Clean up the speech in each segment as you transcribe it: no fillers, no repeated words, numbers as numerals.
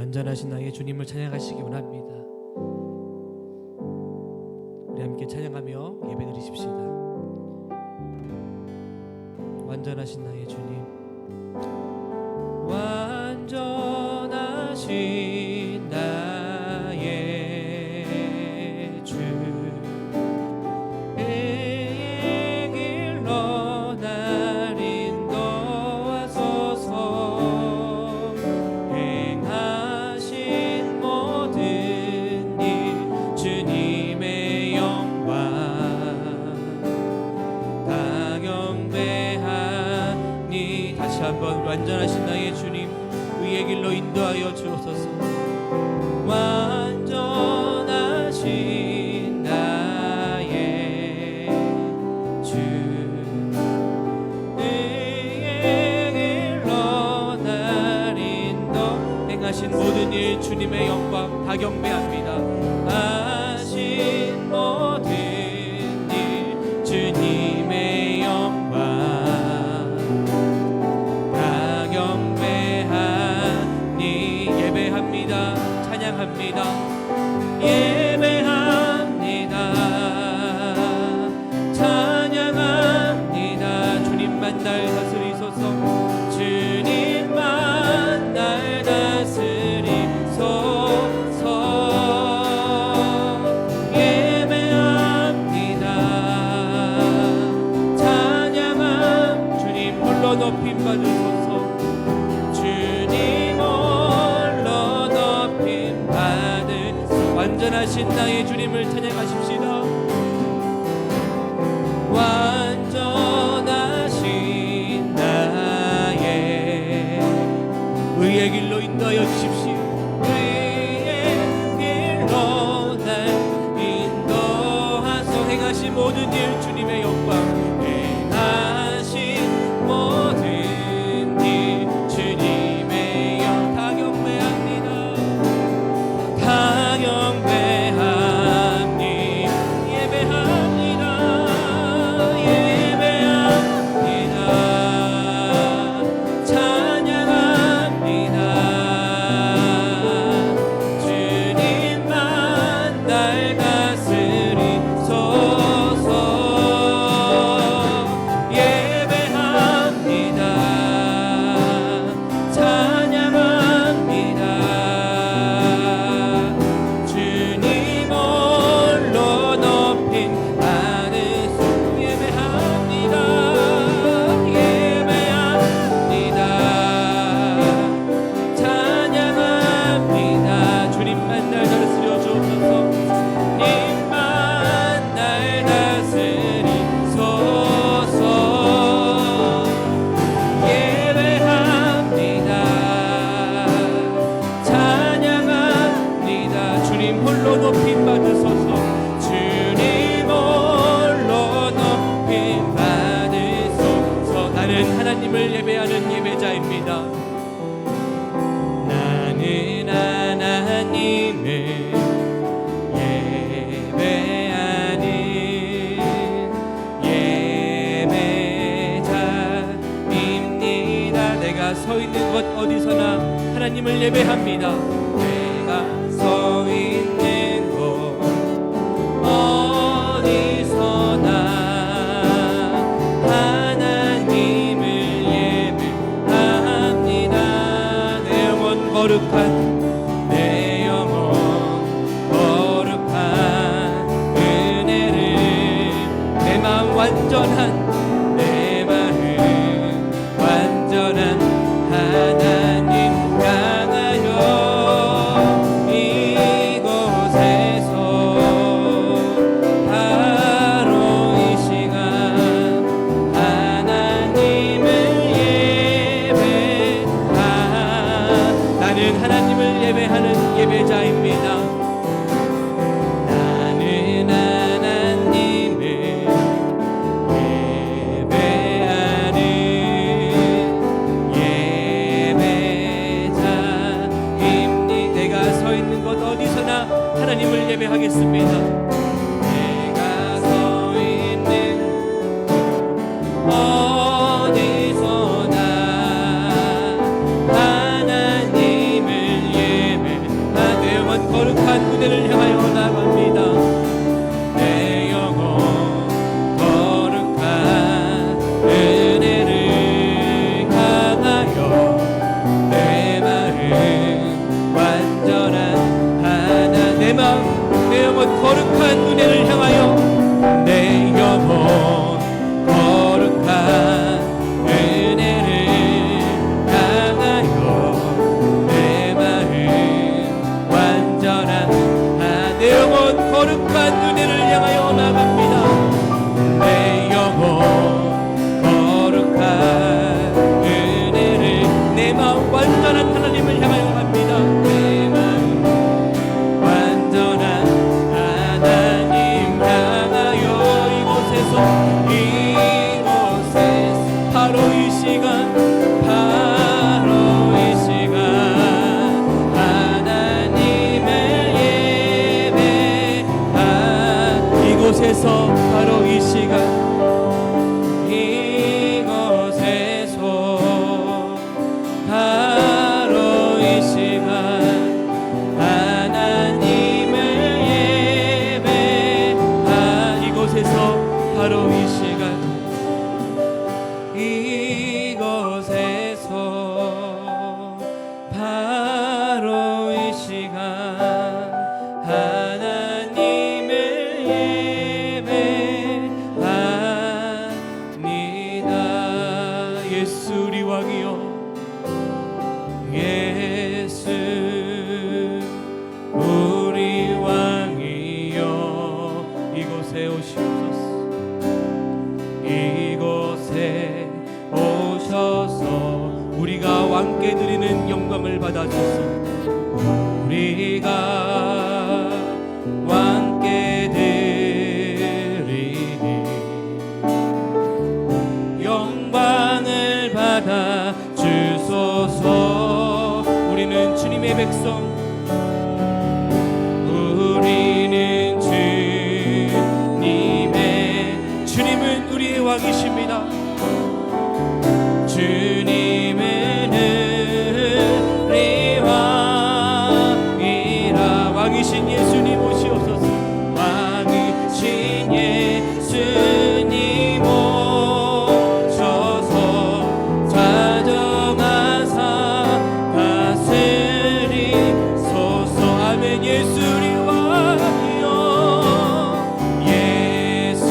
완전하신 나의 주님을 찬양하시기 원합니다. 우리 함께 찬양하며 예배드리십시다. 완전하신 나의 주님, 완전하신 나의 주, 의 길로 날 인도하소서. 행하신 모든 일 주님의 영광 다 경배하니. 다시 한번 완전하신 나의 주님, 의의 길로 인도하여 주옵소서. 완전하신 나의 주, 의의 길로 날 인도. 행하신 모든 일 주님의 영광 다 경배합니다. 하신 모든 일 주님의 영광 다 경배하니. 예배합니다. 찬양합니다. 예배합니다. 찬양합니다. 주님만 날 다스리소서. 주님만 날 다스리소서. 예배합니다. 찬양함. 주님 홀로 높임 받으소서. 주님 홀로 높임 받으소서. 완전하신 나의 주님을 찬양하십시다. 완전하신 나의 의의 길로 인도하여 주십시오. 의의 길로 날 인도하소. 행하신 모든 일 주님의 영광, 행하신 모든 일 주님의 영광 다 경배합니다. 다 경배합니. 예배합니다. 예배합니다. 찬양합니다. 주님만 날 다스리소서. 예배합니다. 찬양합니다. 주님 홀로 높임 받으소. 예배합니다. 예배합니다. 찬양합니다. 주님만 날 다스려 주옵소서. 주님만 날 다스리소서. 예배합니다. 찬양합니다. 주님 홀로 높임 받으소서. 주님 홀로 높임 받으소서. 나는 하나님을 예배하는 예배자입니다. 나는 하나님을 예배하는 예배자입니다. 내가 서 있는 곳 어디서나 하나님을 예배합니다. 내가 서 있는 곳 어디서나 하나님을 예배합니다. 내 영혼 거룩한, 내 영혼 거룩한 은혜를, 내 마음 완전한, 내 마음 완전한 하나님 향하여 예수 우리 왕이여 예수 우리 왕이여 이곳에 오시옵소서 이곳에 오셔서 우리가 왕께 드리는 영광을 받아주소서 우리가 왕께 드리니 영광을 받아 주소서 우리는 주님의 백성 우리는 주님은 우리의 왕이십니다 주님은 우리 왕이라 왕이신 예수님 오시옵소서 왕이신 예수님 오셔서 자정하사 다스리소서 아멘 예수 우리 왕이여 예수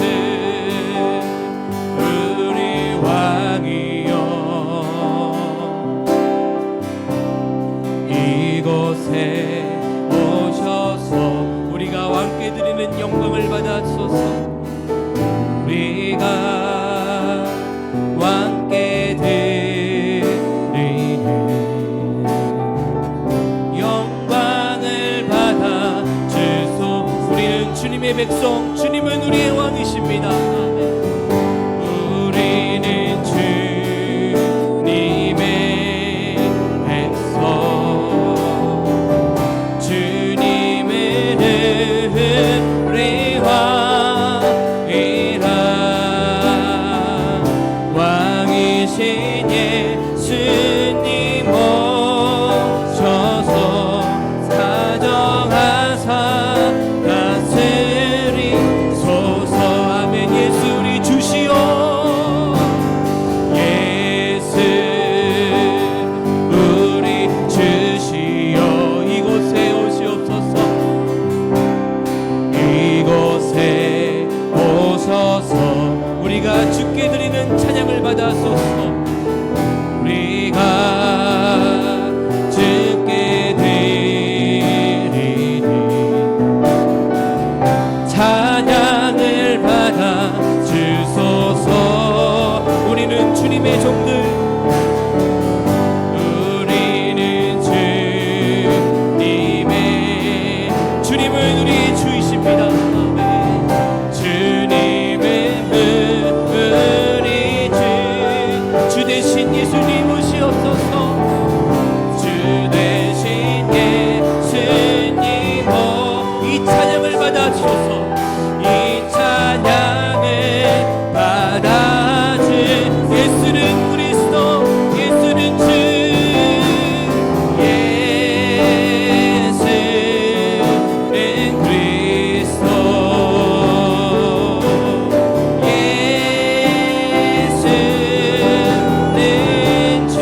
우리 왕이여 이곳에 오셔서 우리가 왕께 드리는 영광을 받아주소서 우리가 왕께 드리는 영광을 받아 주소서 우리는 주님의 백성 주님은 우리의 왕이십니다 우리는 주님의 백성 주님은 우리 왕이라 왕이신 예수님 오셔서 사정하사 다스리소서 아멘 예수 우리 주시오 예수 우리 주시오 이곳에 오시옵소서 이곳에 오셔서 우리가 주께 드리는 찬양을 받아소서 우리가 주께 드리는 찬양을 받아 주소서 우리는 주님의 종들 우리는 주님은 우리의 주이십니다 주님은 우리 주 대신 예수님 오시옵소서 주 대신 예수님 이 찬양을 받아주소서 이 찬양을 받아주 예수는 그리스도 예수는 주 예수는 그리스도 예수는 주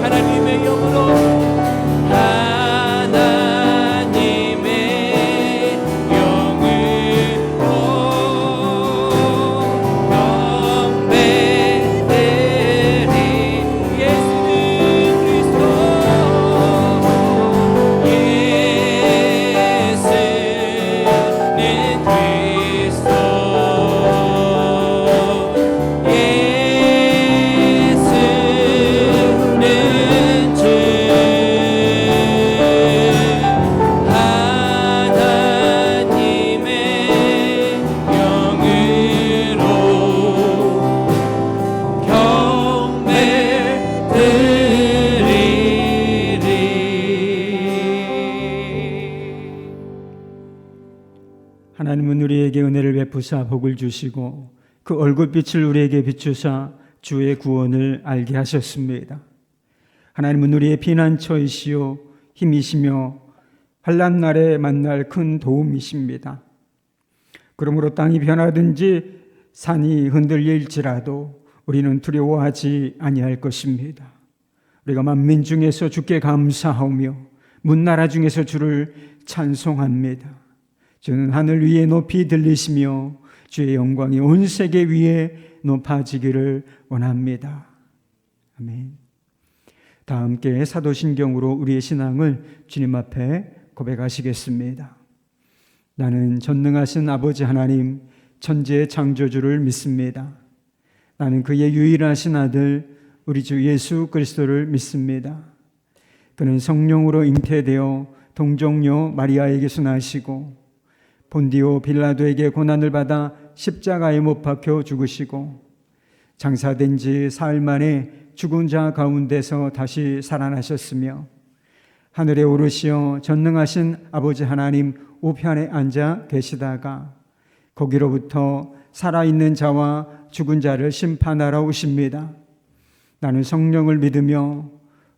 하나님의 영으로 하나님의 영으로 경배드리 예수는 그리스도 예수는 그리스도 예수는 주 하나님의 영으로 경배드리리 하나님은 우리에게 은혜를 베푸사 복을 주시고 그 얼굴빛을 우리에게 비추사 주의 구원을 알게 하셨습니다. 하나님은 우리의 피난처이시요 힘이시며 환난 날에 만날 큰 도움이십니다. 그러므로 땅이 변하든지 산이 흔들릴지라도 우리는 두려워하지 아니할 것입니다. 우리가 만민 중에서 주께 감사하며 문나라 중에서 주를 찬송합니다. 주는 하늘 위에 높이 들리시며 주의 영광이 온 세계 위에 높아지기를 원합니다. 아멘. 다 함께 사도신경으로 우리의 신앙을 주님 앞에 고백하시겠습니다. 나는 전능하신 아버지 하나님 천지의 창조주를 믿습니다. 나는 그의 유일하신 아들 우리 주 예수 그리스도를 믿습니다. 그는 성령으로 잉태되어 동정녀 마리아에게서 나시고 본디오 빌라도에게 고난을 받아 십자가에 못 박혀 죽으시고 장사된 지 사흘 만에 죽은 자 가운데서 다시 살아나셨으며 하늘에 오르시어 전능하신 아버지 하나님 우편에 앉아 계시다가 거기로부터 살아있는 자와 죽은 자를 심판하러 오십니다. 나는 성령을 믿으며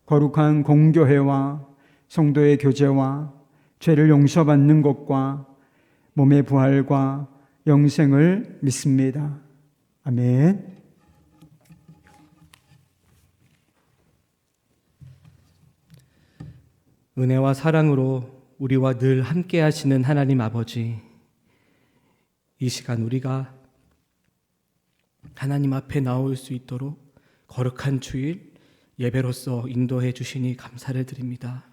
거룩한 공교회와 성도의 교제와 죄를 용서받는 것과 몸의 부활과 영생을 믿습니다. 아멘. 은혜와 사랑으로 우리와 늘 함께 하시는 하나님 아버지, 이 시간 우리가 하나님 앞에 나올 수 있도록 거룩한 주일 예배로서 인도해 주시니 감사를 드립니다.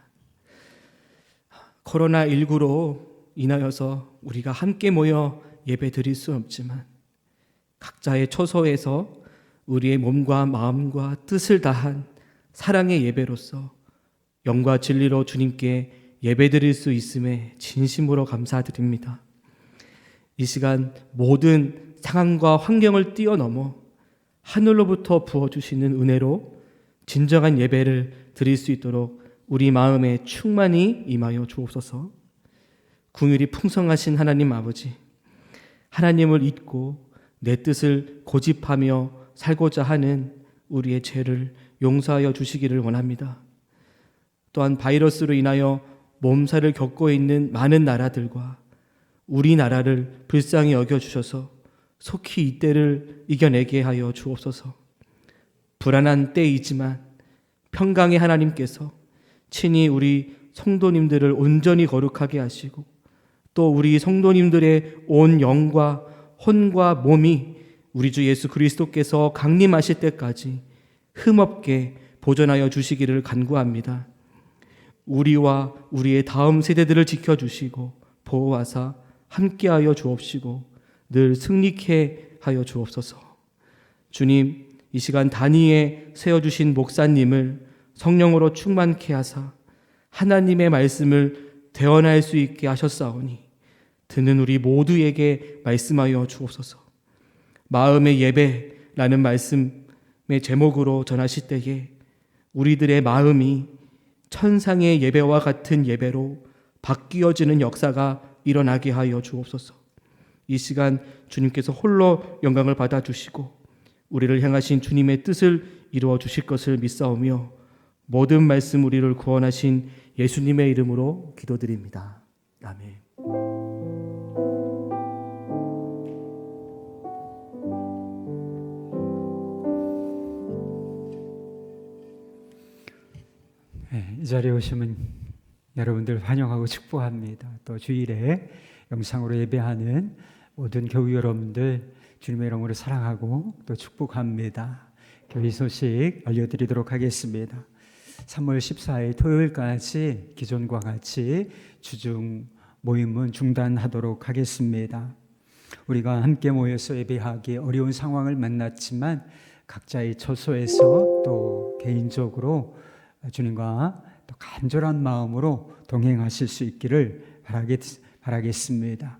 코로나19로 인하여서 우리가 함께 모여 예배 드릴 수 없지만 각자의 처소에서 우리의 몸과 마음과 뜻을 다한 사랑의 예배로서 영과 진리로 주님께 예배드릴 수 있음에 진심으로 감사드립니다. 이 시간 모든 상황과 환경을 뛰어넘어 하늘로부터 부어주시는 은혜로 진정한 예배를 드릴 수 있도록 우리 마음에 충만히 임하여 주옵소서. 긍휼이 풍성하신 하나님 아버지, 하나님을 잊고 내 뜻을 고집하며 살고자 하는 우리의 죄를 용서하여 주시기를 원합니다. 또한 바이러스로 인하여 몸살을 겪고 있는 많은 나라들과 우리나라를 불쌍히 여겨주셔서 속히 이때를 이겨내게 하여 주옵소서. 불안한 때이지만 평강의 하나님께서 친히 우리 성도님들을 온전히 거룩하게 하시고 또 우리 성도님들의 온 영과 혼과 몸이 우리 주 예수 그리스도께서 강림하실 때까지 흠없게 보존하여 주시기를 간구합니다. 우리와 우리의 다음 세대들을 지켜주시고 보호하사 함께하여 주옵시고 늘 승리케 하여 주옵소서. 주님, 이 시간 단위에 세워주신 목사님을 성령으로 충만케 하사 하나님의 말씀을 대언할 수 있게 하셨사오니 듣는 우리 모두에게 말씀하여 주옵소서. 마음의 예배라는 말씀의 제목으로 전하실 때에 우리들의 마음이 천상의 예배와 같은 예배로 바뀌어지는 역사가 일어나게 하여 주옵소서. 이 시간 주님께서 홀로 영광을 받아주시고 우리를 향하신 주님의 뜻을 이루어 주실 것을 믿사오며 모든 말씀 우리를 구원하신 예수님의 이름으로 기도드립니다. 아멘. 이 자리에 오시면 여러분들 환영하고 축복합니다. 또 주일에 영상으로 예배하는 모든 교우 여러분들 주님의 이름으로 사랑하고 또 축복합니다. 교회 소식 알려드리도록 하겠습니다. 3월 14일 토요일까지 기존과 같이 주중 모임은 중단하도록 하겠습니다. 우리가 함께 모여서 예배하기 어려운 상황을 만났지만 각자의 처소에서 또 개인적으로 주님과 또 간절한 마음으로 동행하실 수 있기를 바라겠습니다.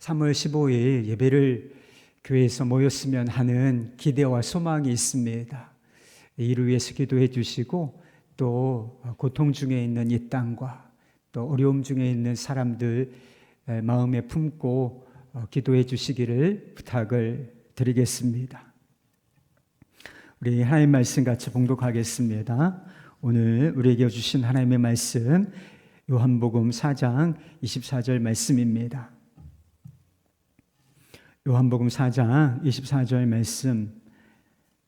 3월 15일 예배를 교회에서 모였으면 하는 기대와 소망이 있습니다. 이를 위해서 기도해 주시고 또 고통 중에 있는 이 땅과 또 어려움 중에 있는 사람들 마음에 품고 기도해 주시기를 부탁을 드리겠습니다. 우리 하나님 말씀 같이 봉독하겠습니다. 오늘 우리에게 주신 하나님의 말씀 요한복음 4장 24절 말씀입니다. 요한복음 4장 24절 말씀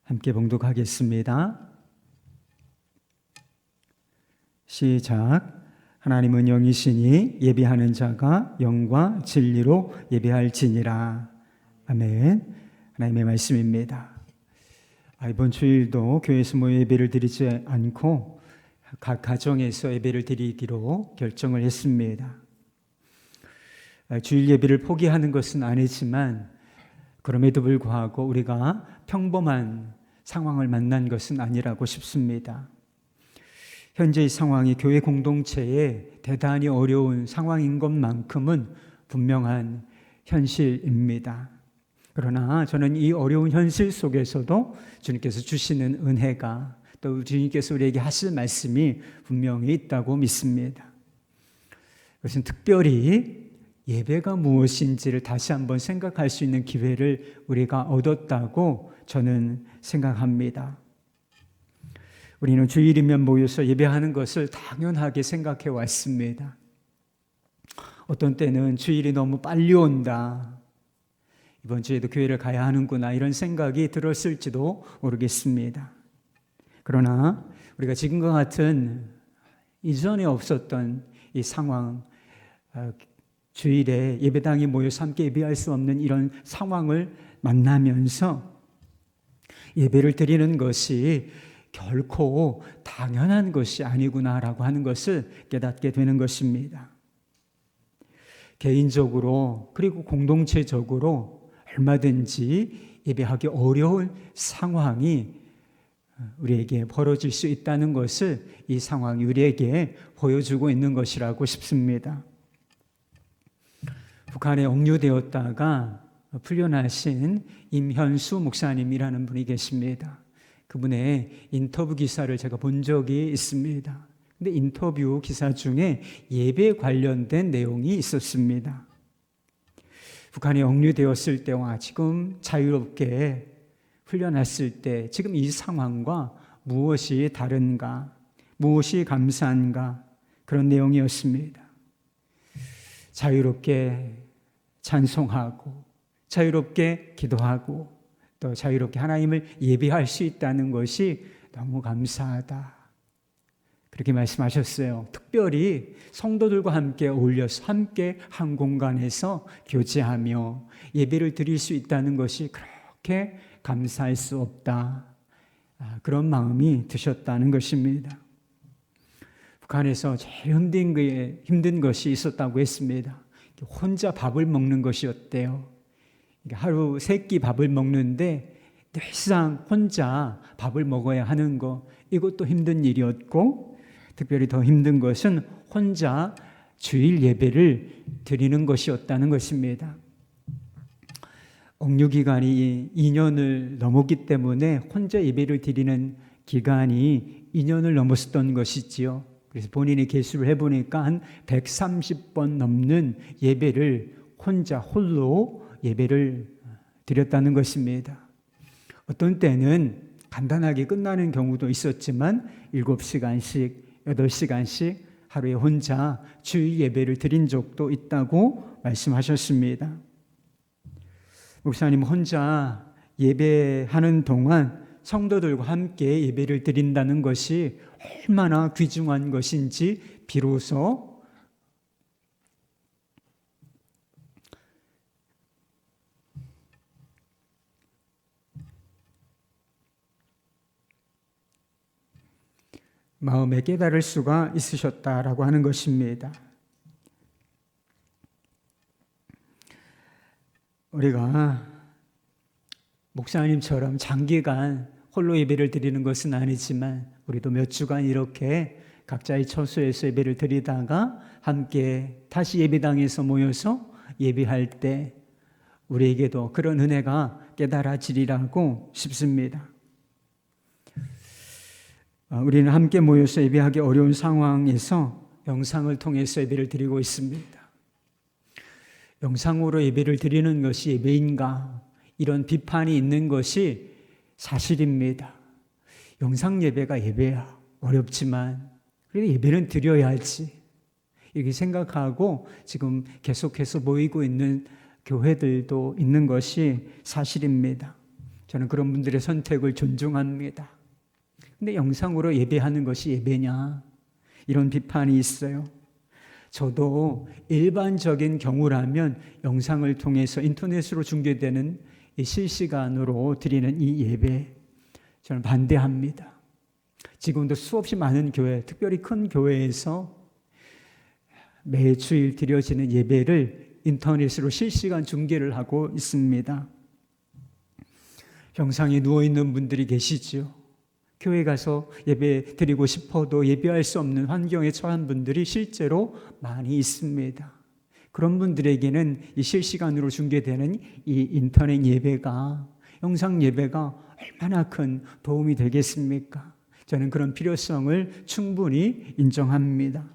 함께 봉독하겠습니다. 시작. 하나님은 영이시니 예배하는 자가 영과 진리로 예배할지니라. 아멘. 하나님의 말씀입니다. 이번 주일도 교회에서 모여 예배를 드리지 않고 각 가정에서 예배를 드리기로 결정을 했습니다. 주일 예배를 포기하는 것은 아니지만 그럼에도 불구하고 우리가 평범한 상황을 만난 것은 아니라고 싶습니다. 현재의 상황이 교회 공동체에 대단히 어려운 상황인 것만큼은 분명한 현실입니다. 그러나 저는 이 어려운 현실 속에서도 주님께서 주시는 은혜가 또 주님께서 우리에게 하실 말씀이 분명히 있다고 믿습니다. 그것은 특별히 예배가 무엇인지를 다시 한번 생각할 수 있는 기회를 우리가 얻었다고 저는 생각합니다. 우리는 주일이면 모여서 예배하는 것을 당연하게 생각해 왔습니다. 어떤 때는 주일이 너무 빨리 온다. 이번 주에도 교회를 가야 하는구나 이런 생각이 들었을지도 모르겠습니다. 그러나 우리가 지금과 같은 이전에 없었던 이 상황, 주일에 예배당에 모여서 함께 예배할 수 없는 이런 상황을 만나면서 예배를 드리는 것이 결코 당연한 것이 아니구나라고 하는 것을 깨닫게 되는 것입니다. 개인적으로 그리고 공동체적으로 얼마든지 예배하기 어려운 상황이 우리에게 벌어질 수 있다는 것을 이 상황이 우리에게 보여주고 있는 것이라고 싶습니다. 북한에 억류되었다가 풀려나신 임현수 목사님이라는 분이 계십니다. 그분의 인터뷰 기사를 제가 본 적이 있습니다. 근데 인터뷰 기사 중에 예배 관련된 내용이 있었습니다. 북한에 억류되었을 때와 지금 자유롭게 풀려났을 때 지금 이 상황과 무엇이 다른가, 무엇이 감사한가 그런 내용이었습니다. 자유롭게 찬송하고 자유롭게 기도하고 또 자유롭게 하나님을 예배할 수 있다는 것이 너무 감사하다. 그렇게 말씀하셨어요. 특별히 성도들과 함께 어울려서 함께 한 공간에서 교제하며 예배를 드릴 수 있다는 것이 그렇게 감사할 수 없다. 그런 마음이 드셨다는 것입니다. 북한에서 제일 힘든 것이 있었다고 했습니다. 혼자 밥을 먹는 것이었대요. 하루 3끼 밥을 먹는데 늘상 혼자 밥을 먹어야 하는 거, 이것도 힘든 일이었고 특별히 더 힘든 것은 혼자 주일 예배를 드리는 것이었다는 것입니다. 억류 기간이 2년을 넘었기 때문에 혼자 예배를 드리는 기간이 2년을 넘었던 것이지요. 그래서 본인이 계수를 해보니까 한 130번 넘는 예배를 혼자 홀로 예배를 드렸다는 것입니다. 어떤 때는 간단하게 끝나는 경우도 있었지만 7시간씩, 8시간씩 하루에 혼자 주일 예배를 드린 적도 있다고 말씀하셨습니다. 목사님 혼자 예배하는 동안 성도들과 함께 예배를 드린다는 것이 얼마나 귀중한 것인지 비로소 마음에 깨달을 수가 있으셨다라고 하는 것입니다. 우리가 목사님처럼 장기간 홀로 예배를 드리는 것은 아니지만 우리도 몇 주간 이렇게 각자의 처소에서 예배를 드리다가 함께 다시 예배당에서 모여서 예배할 때 우리에게도 그런 은혜가 깨달아지리라고 싶습니다. 우리는 함께 모여서 예배하기 어려운 상황에서 영상을 통해서 예배를 드리고 있습니다. 영상으로 예배를 드리는 것이 예배인가? 이런 비판이 있는 것이 사실입니다. 영상 예배가 예배야. 어렵지만 그래도 예배는 드려야지. 이렇게 생각하고 지금 계속해서 모이고 있는 교회들도 있는 것이 사실입니다. 저는 그런 분들의 선택을 존중합니다. 근데 영상으로 예배하는 것이 예배냐? 이런 비판이 있어요. 저도 일반적인 경우라면 영상을 통해서 인터넷으로 중계되는 이 실시간으로 드리는 이 예배 저는 반대합니다. 지금도 수없이 많은 교회, 특별히 큰 교회에서 매주일 드려지는 예배를 인터넷으로 실시간 중계를 하고 있습니다. 병상에 누워있는 분들이 계시죠. 교회 가서 예배 드리고 싶어도 예배할 수 없는 환경에 처한 분들이 실제로 많이 있습니다. 그런 분들에게는 이 실시간으로 중계되는 이 인터넷 예배가, 영상 예배가 얼마나 큰 도움이 되겠습니까? 저는 그런 필요성을 충분히 인정합니다.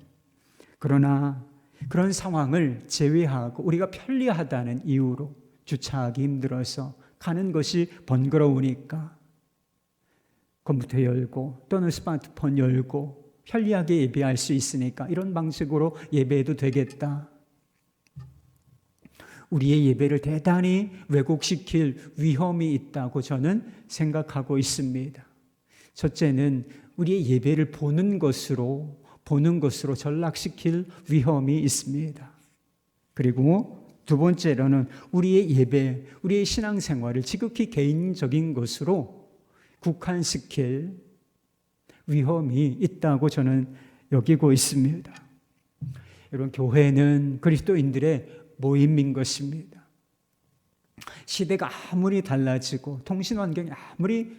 그러나 그런 상황을 제외하고 우리가 편리하다는 이유로 주차하기 힘들어서 가는 것이 번거로우니까 컴퓨터 열고 또는 스마트폰 열고 편리하게 예배할 수 있으니까 이런 방식으로 예배해도 되겠다. 우리의 예배를 대단히 왜곡시킬 위험이 있다고 저는 생각하고 있습니다. 첫째는 우리의 예배를 보는 것으로 전락시킬 위험이 있습니다. 그리고 두 번째로는 우리의 예배, 우리의 신앙생활을 지극히 개인적인 것으로 국한시킬 위험이 있다고 저는 여기고 있습니다. 여러분, 교회는 그리스도인들의 모임인 것입니다. 시대가 아무리 달라지고 통신 환경이 아무리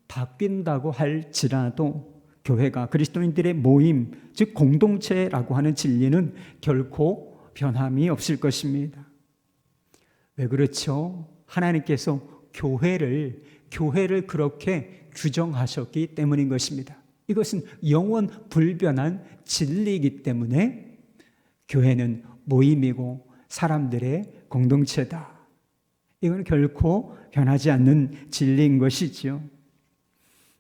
바뀐다고 할지라도 교회가 그리스도인들의 모임, 즉 공동체라고 하는 진리는 결코 변함이 없을 것입니다. 왜 그렇죠? 하나님께서 교회를 그렇게 규정하셨기 때문인 것입니다. 이것은 영원 불변한 진리이기 때문에 교회는 모임이고 사람들의 공동체다. 이건 결코 변하지 않는 진리인 것이지요.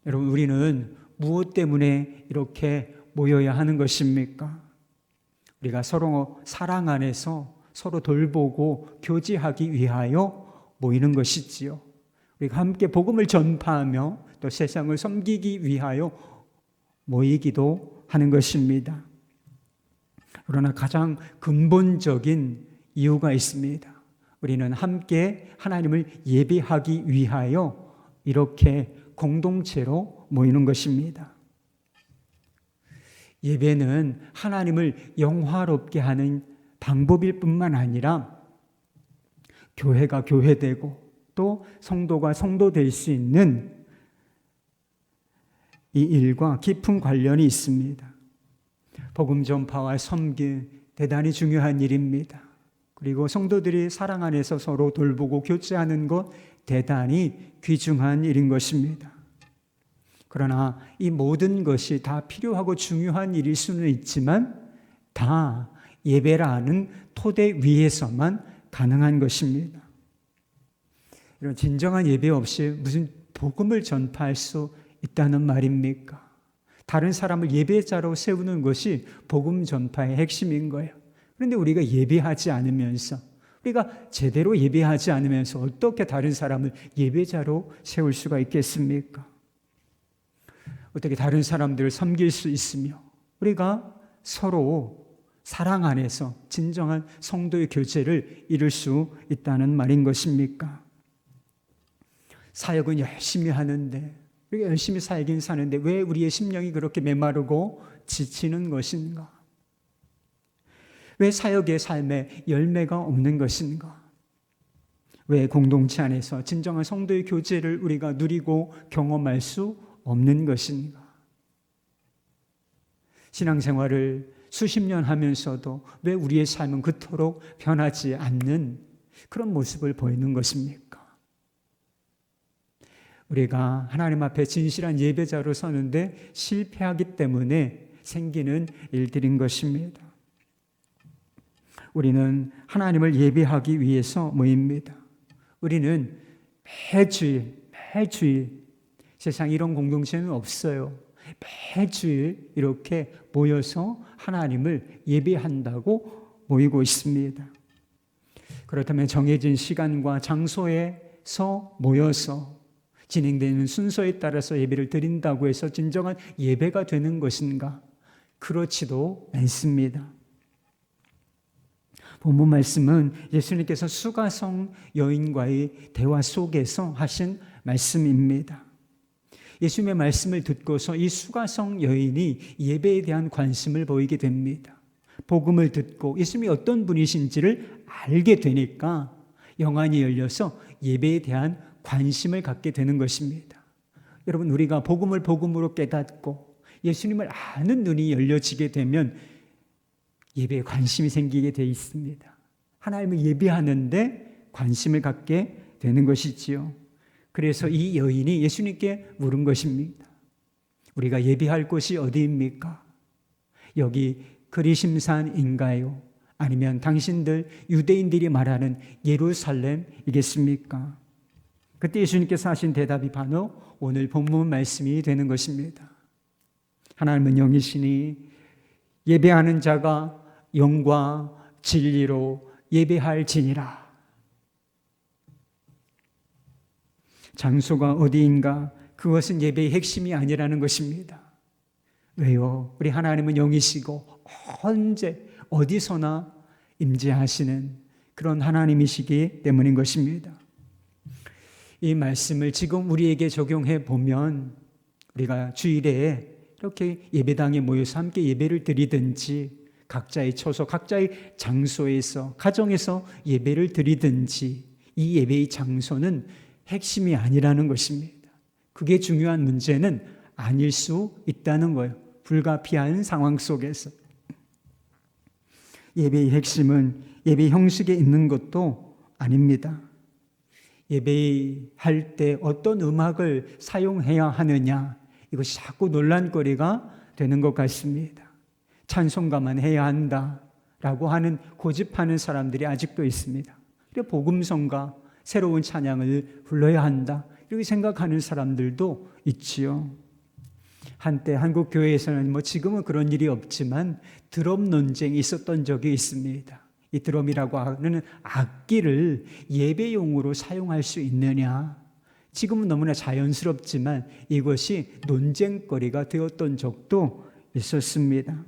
여러분, 우리는 무엇 때문에 이렇게 모여야 하는 것입니까? 우리가 서로 사랑 안에서 서로 돌보고 교제하기 위하여 모이는 것이지요. 우리가 함께 복음을 전파하며 또 세상을 섬기기 위하여 모이기도 하는 것입니다. 그러나 가장 근본적인 이유가 있습니다. 우리는 함께 하나님을 예배하기 위하여 이렇게 공동체로 모이는 것입니다. 예배는 하나님을 영화롭게 하는 방법일 뿐만 아니라 교회가 교회되고 또 성도가 성도될 수 있는 이 일과 깊은 관련이 있습니다. 복음 전파와 섬김 대단히 중요한 일입니다. 그리고 성도들이 사랑 안에서 서로 돌보고 교제하는 것 대단히 귀중한 일인 것입니다. 그러나 이 모든 것이 다 필요하고 중요한 일일 수는 있지만 다 예배라는 토대 위에서만 가능한 것입니다. 이런 진정한 예배 없이 무슨 복음을 전파할 수 있다는 말입니까? 다른 사람을 예배자로 세우는 것이 복음 전파의 핵심인 거예요. 그런데 우리가 예배하지 않으면서, 우리가 제대로 예배하지 않으면서 어떻게 다른 사람을 예배자로 세울 수가 있겠습니까? 어떻게 다른 사람들을 섬길 수 있으며 우리가 서로 사랑 안에서 진정한 성도의 교제를 이룰 수 있다는 말인 것입니까? 사역은 열심히 하는데, 우리가 열심히 살긴 사는데 왜 우리의 심령이 그렇게 메마르고 지치는 것인가? 왜 사역의 삶에 열매가 없는 것인가? 왜 공동체 안에서 진정한 성도의 교제를 우리가 누리고 경험할 수 없는 것인가? 신앙생활을 수십 년 하면서도 왜 우리의 삶은 그토록 변하지 않는 그런 모습을 보이는 것입니까? 우리가 하나님 앞에 진실한 예배자로 서는데 실패하기 때문에 생기는 일들인 것입니다. 우리는 하나님을 예배하기 위해서 모입니다. 우리는 매주일 세상에 이런 공동체는 없어요. 매주일 이렇게 모여서 하나님을 예배한다고 모이고 있습니다. 그렇다면 정해진 시간과 장소에서 모여서 진행되는 순서에 따라서 예배를 드린다고 해서 진정한 예배가 되는 것인가? 그렇지도 않습니다. 본문 말씀은 예수님께서 수가성 여인과의 대화 속에서 하신 말씀입니다. 예수님의 말씀을 듣고서 이 수가성 여인이 예배에 대한 관심을 보이게 됩니다. 복음을 듣고 예수님이 어떤 분이신지를 알게 되니까 영안이 열려서 예배에 대한 관심을 갖게 되는 것입니다. 여러분, 우리가 복음을 복음으로 깨닫고 예수님을 아는 눈이 열려지게 되면 예배에 관심이 생기게 돼 있습니다. 하나님을 예배하는데 관심을 갖게 되는 것이지요. 그래서 이 여인이 예수님께 물은 것입니다. 우리가 예배할 곳이 어디입니까? 여기 그리심산인가요? 아니면 당신들 유대인들이 말하는 예루살렘이겠습니까? 그때 예수님께서 하신 대답이 바로 오늘 본문 말씀이 되는 것입니다. 하나님은 영이시니 예배하는 자가 영과 진리로 예배할지니라. 장소가 어디인가? 그것은 예배의 핵심이 아니라는 것입니다. 왜요? 우리 하나님은 영이시고 언제 어디서나 임재하시는 그런 하나님이시기 때문인 것입니다. 이 말씀을 지금 우리에게 적용해 보면 우리가 주일에 이렇게 예배당에 모여서 함께 예배를 드리든지 각자의 처소, 각자의 장소에서 가정에서 예배를 드리든지 이 예배의 장소는 핵심이 아니라는 것입니다. 그게 중요한 문제는 아닐 수 있다는 거예요. 불가피한 상황 속에서. 예배의 핵심은 예배 형식에 있는 것도 아닙니다. 예배할 때 어떤 음악을 사용해야 하느냐, 이것이 자꾸 논란거리가 되는 것 같습니다. 찬송가만 해야 한다라고 하는 고집하는 사람들이 아직도 있습니다. 그리고 복음성가, 새로운 찬양을 불러야 한다 이렇게 생각하는 사람들도 있지요. 한때 한국 교회에서는 지금은 그런 일이 없지만 드럼 논쟁이 있었던 적이 있습니다. 이 드럼이라고 하는 악기를 예배용으로 사용할 수 있느냐. 지금은 너무나 자연스럽지만 이것이 논쟁거리가 되었던 적도 있었습니다.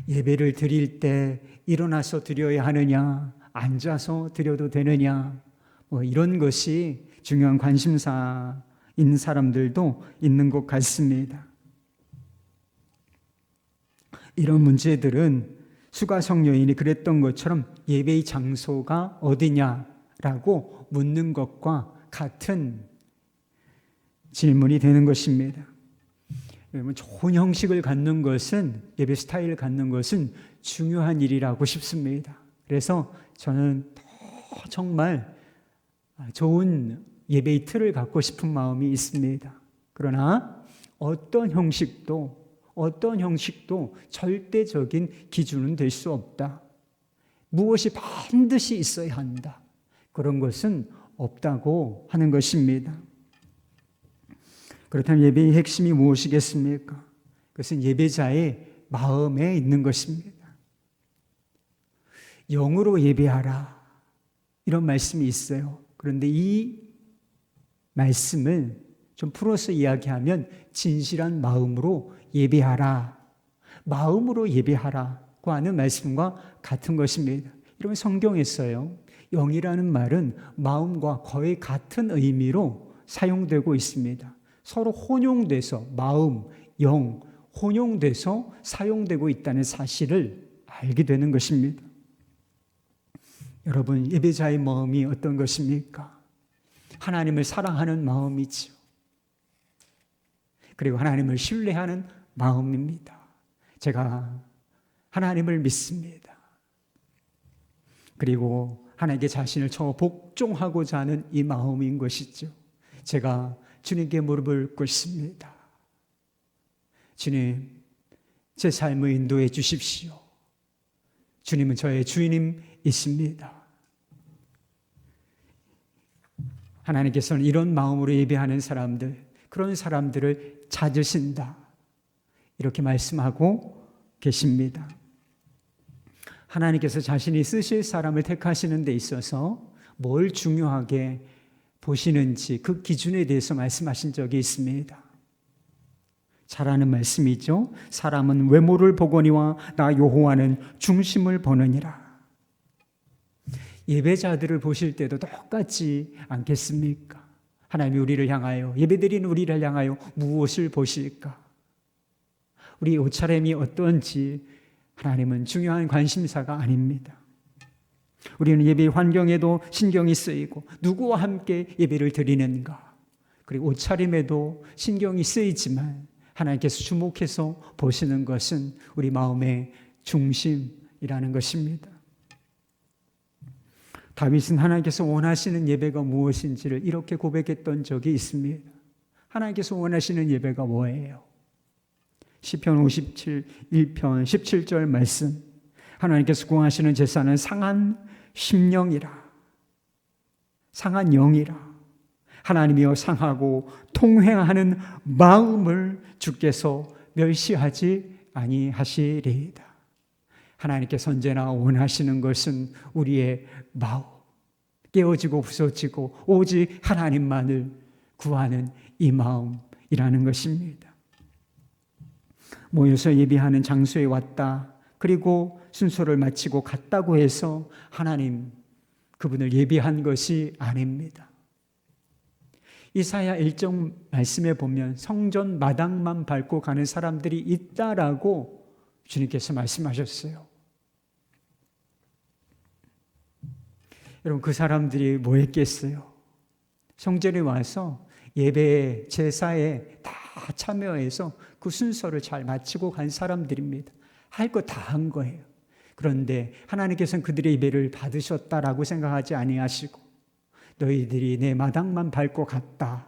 예배를 드릴 때 일어나서 드려야 하느냐, 앉아서 드려도 되느냐, 이런 것이 중요한 관심사인 사람들도 있는 것 같습니다. 이런 문제들은 수가성 여인이 그랬던 것처럼 예배의 장소가 어디냐라고 묻는 것과 같은 질문이 되는 것입니다. 좋은 형식을 갖는 것은, 예배 스타일을 갖는 것은 중요한 일이라고 싶습니다. 그래서 저는 더 정말 좋은 예배의 틀을 갖고 싶은 마음이 있습니다. 그러나 어떤 형식도 절대적인 기준은 될 수 없다. 무엇이 반드시 있어야 한다. 그런 것은 없다고 하는 것입니다. 그렇다면 예배의 핵심이 무엇이겠습니까? 그것은 예배자의 마음에 있는 것입니다. 영으로 예배하라. 이런 말씀이 있어요. 그런데 이 말씀을 좀 풀어서 이야기하면 진실한 마음으로 예배하라. 마음으로 예배하라고 하는 말씀과 같은 것입니다. 여러분, 성경에서요, 영이라는 말은 마음과 거의 같은 의미로 사용되고 있습니다. 서로 혼용돼서 마음, 영, 혼용돼서 사용되고 있다는 사실을 알게 되는 것입니다. 여러분, 예배자의 마음이 어떤 것입니까? 하나님을 사랑하는 마음이죠. 그리고 하나님을 신뢰하는 마음입니다. 제가 하나님을 믿습니다. 그리고 하나님께 자신을 복종하고자 하는 이 마음인 것이죠. 제가 주님께 무릎을 꿇습니다. 주님, 제 삶을 인도해 주십시오. 주님은 저의 주인님이십니다. 하나님께서는 이런 마음으로 예배하는 사람들, 그런 사람들을 찾으신다. 이렇게 말씀하고 계십니다. 하나님께서 자신이 쓰실 사람을 택하시는 데 있어서 뭘 중요하게 보시는지 그 기준에 대해서 말씀하신 적이 있습니다. 잘 아는 말씀이죠. 사람은 외모를 보거니와 나 여호와는 중심을 보느니라. 예배자들을 보실 때도 똑같지 않겠습니까? 하나님이 우리를 향하여, 예배드리는 우리를 향하여 무엇을 보실까? 우리 옷차림이 어떤지 하나님은 중요한 관심사가 아닙니다. 우리는 예배 환경에도 신경이 쓰이고 누구와 함께 예배를 드리는가, 그리고 옷차림에도 신경이 쓰이지만 하나님께서 주목해서 보시는 것은 우리 마음의 중심이라는 것입니다. 다윗은 하나님께서 원하시는 예배가 무엇인지를 이렇게 고백했던 적이 있습니다. 하나님께서 원하시는 예배가 뭐예요? 시편 57, 1편 17절 말씀, 하나님께서 구하시는 제사는 상한 심령이라, 상한 영이라, 하나님이여 상하고 통행하는 마음을 주께서 멸시하지 아니하시리이다. 하나님께서 언제나 원하시는 것은 우리의 마음, 깨어지고 부서지고 오직 하나님만을 구하는 이 마음이라는 것입니다. 모여서 예배하는 장소에 왔다, 그리고 순서를 마치고 갔다고 해서 하나님 그분을 예배한 것이 아닙니다. 이사야 1장 말씀에 보면 성전 마당만 밟고 가는 사람들이 있다라고 주님께서 말씀하셨어요. 여러분, 그 사람들이 뭐 했겠어요? 성전에 와서 예배 제사에 다 참여해서 그 순서를 잘 마치고 간 사람들입니다. 할 거 다 한 거예요. 그런데 하나님께서는 그들의 예배를 받으셨다라고 생각하지 아니하시고 너희들이 내 마당만 밟고 갔다,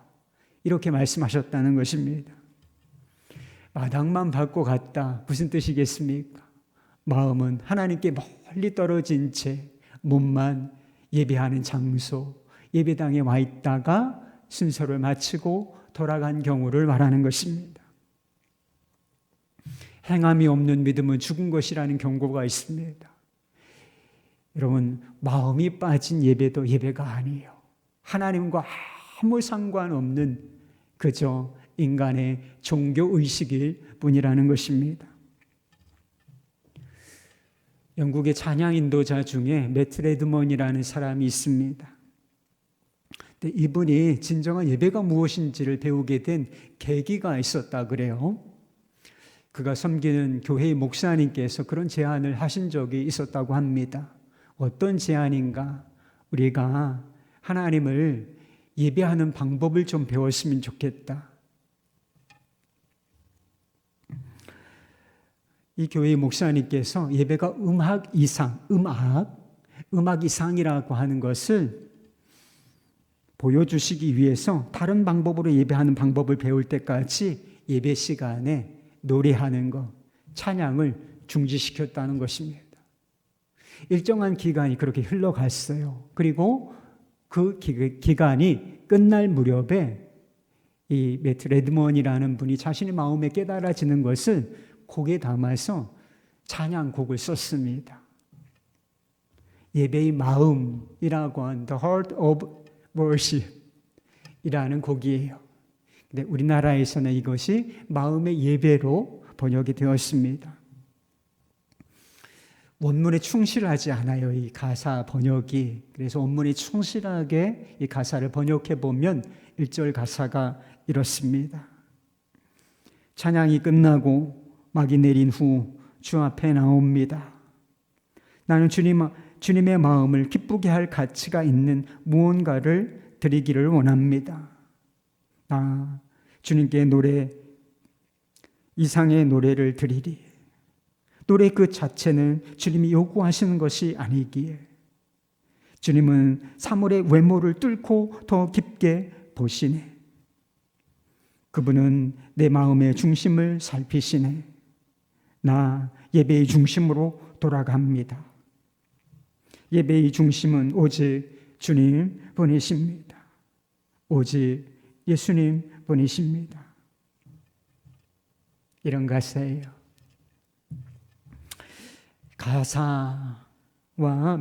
이렇게 말씀하셨다는 것입니다. 마당만 밟고 갔다, 무슨 뜻이겠습니까? 마음은 하나님께 멀리 떨어진 채 몸만 예배하는 장소, 예배당에 와 있다가 순서를 마치고 돌아간 경우를 말하는 것입니다. 행함이 없는 믿음은 죽은 것이라는 경고가 있습니다. 여러분, 마음이 빠진 예배도 예배가 아니에요. 하나님과 아무 상관없는 그저 인간의 종교의식일 뿐이라는 것입니다. 영국의 찬양 인도자 중에 매트 레드먼이라는 사람이 있습니다. 근데 이분이 진정한 예배가 무엇인지를 배우게 된 계기가 있었다 그래요. 그가 섬기는 교회의 목사님께서 그런 제안을 하신 적이 있었다고 합니다. 어떤 제안인가? 우리가 하나님을 예배하는 방법을 좀 배웠으면 좋겠다. 이 교회의 목사님께서 예배가 음악 이상이라고 하는 것을 보여주시기 위해서 다른 방법으로 예배하는 방법을 배울 때까지 예배 시간에 노래하는 것, 찬양을 중지시켰다는 것입니다. 일정한 기간이 그렇게 흘러갔어요. 그리고 그 기간이 끝날 무렵에 이 매트 레드먼이라는 분이 자신의 마음에 깨달아지는 것을 곡에 담아서 찬양곡을 썼습니다. 예배의 마음이라고 한 The Heart of Worship 이라는 곡이에요. 근데 우리나라에서는 이것이 마음의 예배로 번역이 되었습니다. 원문에 충실하지 않아요, 이 가사 번역이. 그래서 원문에 충실하게 이 가사를 번역해 보면 1절 가사가 이렇습니다. 찬양이 끝나고 막이 내린 후 주 앞에 나옵니다. 나는 주님의 마음을 기쁘게 할 가치가 있는 무언가를 드리기를 원합니다. 주님께 노래 이상의 노래를 드리리. 노래 그 자체는 주님이 요구하시는 것이 아니기에 주님은 사물의 외모를 뚫고 더 깊게 보시네. 그분은 내 마음의 중심을 살피시네. 나 예배의 중심으로 돌아갑니다. 예배의 중심은 오직 주님 분이십니다. 오직 예수님 분이십니다. 이런 가사예요. 가사와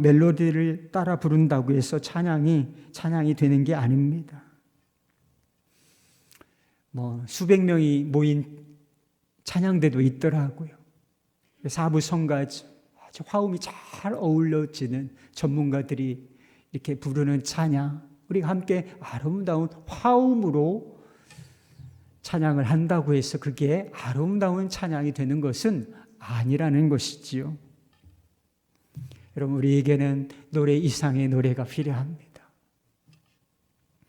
멜로디를 따라 부른다고 해서 찬양이 되는 게 아닙니다. 수백 명이 모인 찬양대도 있더라고요. 사부 성가죠. 아주 화음이 잘 어울려지는 전문가들이 이렇게 부르는 찬양, 우리가 함께 아름다운 화음으로 찬양을 한다고 해서 그게 아름다운 찬양이 되는 것은 아니라는 것이지요. 여러분, 우리에게는 노래 이상의 노래가 필요합니다.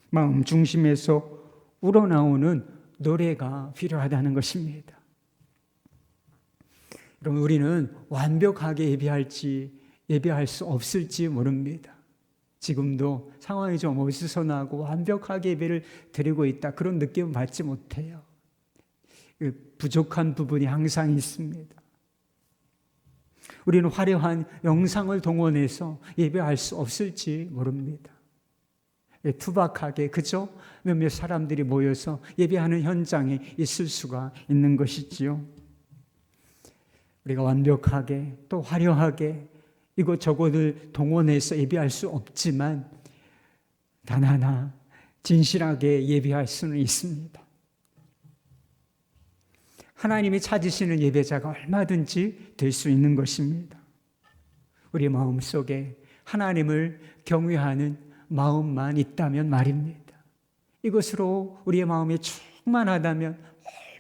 마음 중심에서 우러나오는 노래가 필요하다는 것입니다. 여러분, 우리는 완벽하게 예배할지 예배할 수 없을지 모릅니다. 지금도 상황이 좀 어수선하고 완벽하게 예배를 드리고 있다, 그런 느낌은 받지 못해요. 부족한 부분이 항상 있습니다. 우리는 화려한 영상을 동원해서 예배할 수 없을지 모릅니다. 투박하게, 그죠? 몇몇 사람들이 모여서 예배하는 현장에 있을 수가 있는 것이지요. 우리가 완벽하게 또 화려하게 이것저것을 동원해서 예배할 수 없지만 단 하나 진실하게 예배할 수는 있습니다. 하나님이 찾으시는 예배자가 얼마든지 될 수 있는 것입니다. 우리 마음속에 하나님을 경외하는 마음만 있다면 말입니다. 이것으로 우리의 마음이 충만하다면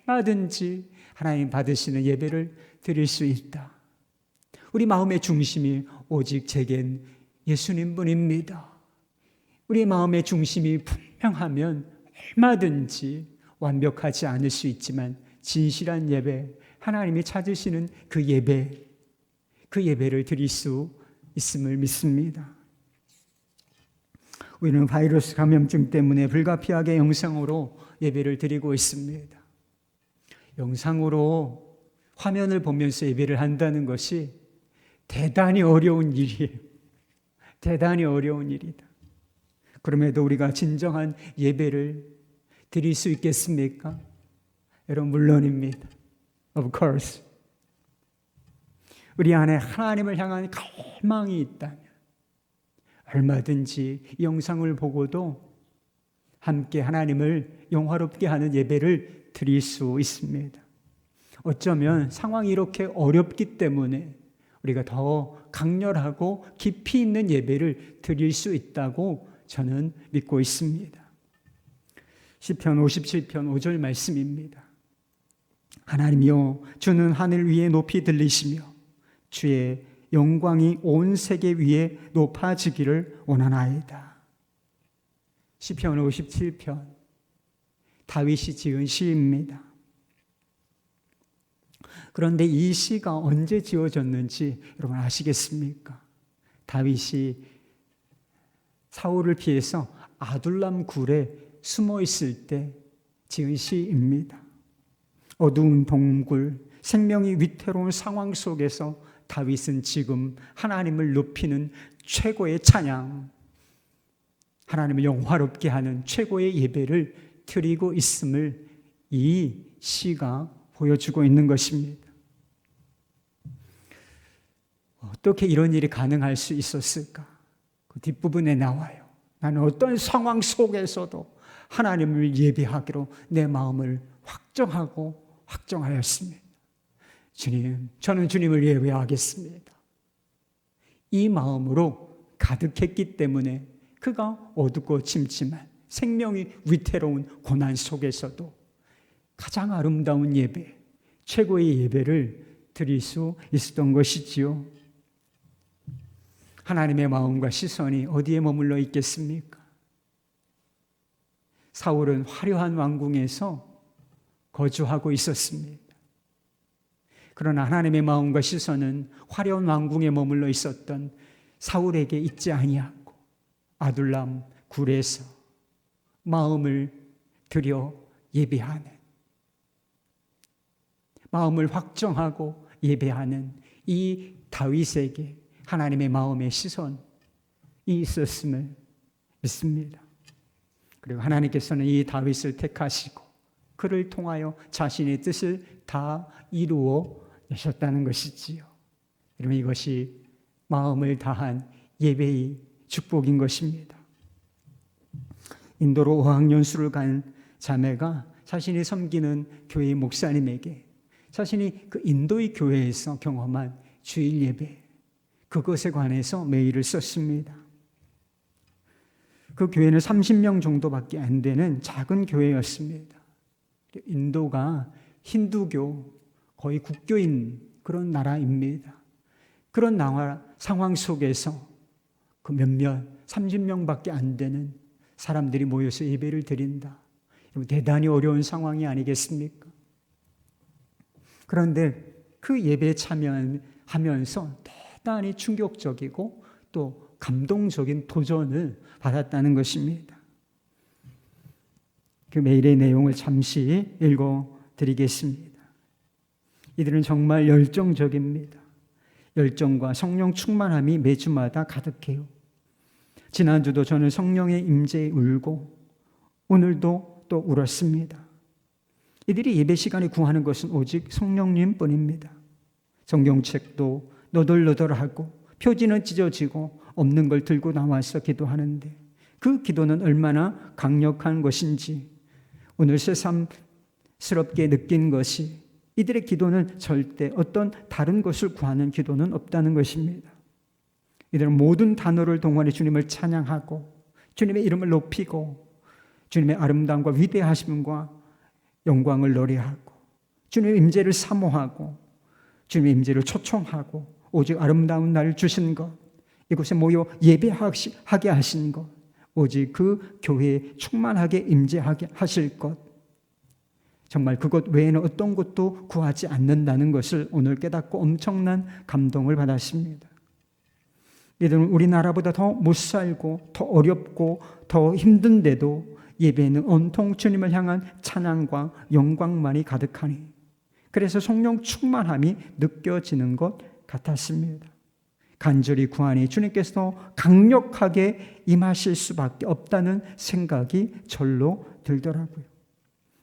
얼마든지 하나님 받으시는 예배를 드릴 수 있다. 우리 마음의 중심이 오직 제겐 예수님뿐입니다. 우리 마음의 중심이 분명하면 얼마든지 완벽하지 않을 수 있지만 진실한 예배, 하나님이 찾으시는 그 예배를 드릴 수 있음을 믿습니다. 우리는 바이러스 감염증 때문에 불가피하게 영상으로 예배를 드리고 있습니다. 영상으로 화면을 보면서 예배를 한다는 것이 대단히 어려운 일이에요. 대단히 어려운 일이다. 그럼에도 우리가 진정한 예배를 드릴 수 있겠습니까? 여러분, 물론입니다. Of course. 우리 안에 하나님을 향한 갈망이 있다면 얼마든지 이 영상을 보고도 함께 하나님을 영화롭게 하는 예배를 드릴 수 있습니다. 어쩌면 상황이 이렇게 어렵기 때문에 우리가 더 강렬하고 깊이 있는 예배를 드릴 수 있다고 저는 믿고 있습니다. 시편 57편 5절 말씀입니다. 하나님이여, 주는 하늘 위에 높이 들리시며 주의 영광이 온 세계 위에 높아지기를 원하나이다. 시편 57편 다윗이 지은 시입니다. 그런데 이 시가 언제 지어졌는지 여러분 아시겠습니까? 다윗이 사울을 피해서 아둘람 굴에 숨어 있을 때 지은 시입니다. 어두운 동굴, 생명이 위태로운 상황 속에서 다윗은 지금 하나님을 높이는 최고의 찬양, 하나님을 영화롭게 하는 최고의 예배를 드리고 있음을 이 시가 보여주고 있는 것입니다. 어떻게 이런 일이 가능할 수 있었을까? 그 뒷부분에 나와요. 나는 어떤 상황 속에서도 하나님을 예배하기로 내 마음을 확정하였습니다. 주님, 저는 주님을 예배하겠습니다. 이 마음으로 가득했기 때문에 그가 어둡고 침침한 생명이 위태로운 고난 속에서도 가장 아름다운 예배, 최고의 예배를 드릴 수 있었던 것이지요. 하나님의 마음과 시선이 어디에 머물러 있겠습니까? 사울은 화려한 왕궁에서 거주하고 있었습니다. 그러나 하나님의 마음과 시선은 화려한 왕궁에 머물러 있었던 사울에게 있지 아니하고 아둘람 굴에서 마음을 들여 예배하는, 마음을 확정하고 예배하는 이 다윗에게 하나님의 마음의 시선이 있었음을 믿습니다. 그리고 하나님께서는 이 다윗을 택하시고 그를 통하여 자신의 뜻을 다 이루어 내셨다는 것이지요. 여러분, 이것이 마음을 다한 예배의 축복인 것입니다. 인도로 어학연수를 간 자매가 자신이 섬기는 교회의 목사님에게 자신이 그 인도의 교회에서 경험한 주일 예배, 그것에 관해서 메일을 썼습니다. 그 교회는 30명 정도밖에 안 되는 작은 교회였습니다. 인도가 힌두교 거의 국교인 그런 나라입니다. 그런 상황 속에서 그 몇몇 30명밖에 안 되는 사람들이 모여서 예배를 드린다. 대단히 어려운 상황이 아니겠습니까? 그런데 그 예배에 참여하면서 대단히 충격적이고 또 감동적인 도전을 받았다는 것입니다. 그 메일의 내용을 잠시 읽어드리겠습니다. 이들은 정말 열정적입니다. 열정과 성령 충만함이 매주마다 가득해요. 지난주도 저는 성령의 임재에 울고 오늘도 또 울었습니다. 이들이 예배 시간에 구하는 것은 오직 성령님 뿐입니다. 성경책도 너덜너덜하고 표지는 찢어지고 없는 걸 들고 나와서 기도하는데 그 기도는 얼마나 강력한 것인지 오늘 새삼스럽게 느낀 것이 이들의 기도는 절대 어떤 다른 것을 구하는 기도는 없다는 것입니다. 이들은 모든 단어를 동원해 주님을 찬양하고 주님의 이름을 높이고 주님의 아름다움과 위대하심과 영광을 노래하고 주님의 임재를 사모하고 주님의 임재를 초청하고 오직 아름다운 날 주신 것, 이곳에 모여 예배하게 하신 것, 오직 그 교회에 충만하게 임재하게 하실 것, 정말 그것 외에는 어떤 것도 구하지 않는다는 것을 오늘 깨닫고 엄청난 감동을 받았습니다. 이들은 우리나라보다 더 못 살고 더 어렵고 더 힘든데도 예배에는 온통 주님을 향한 찬양과 영광만이 가득하니 그래서 성령 충만함이 느껴지는 것 같았습니다. 간절히 구하니 주님께서 강력하게 임하실 수밖에 없다는 생각이 절로 들더라고요.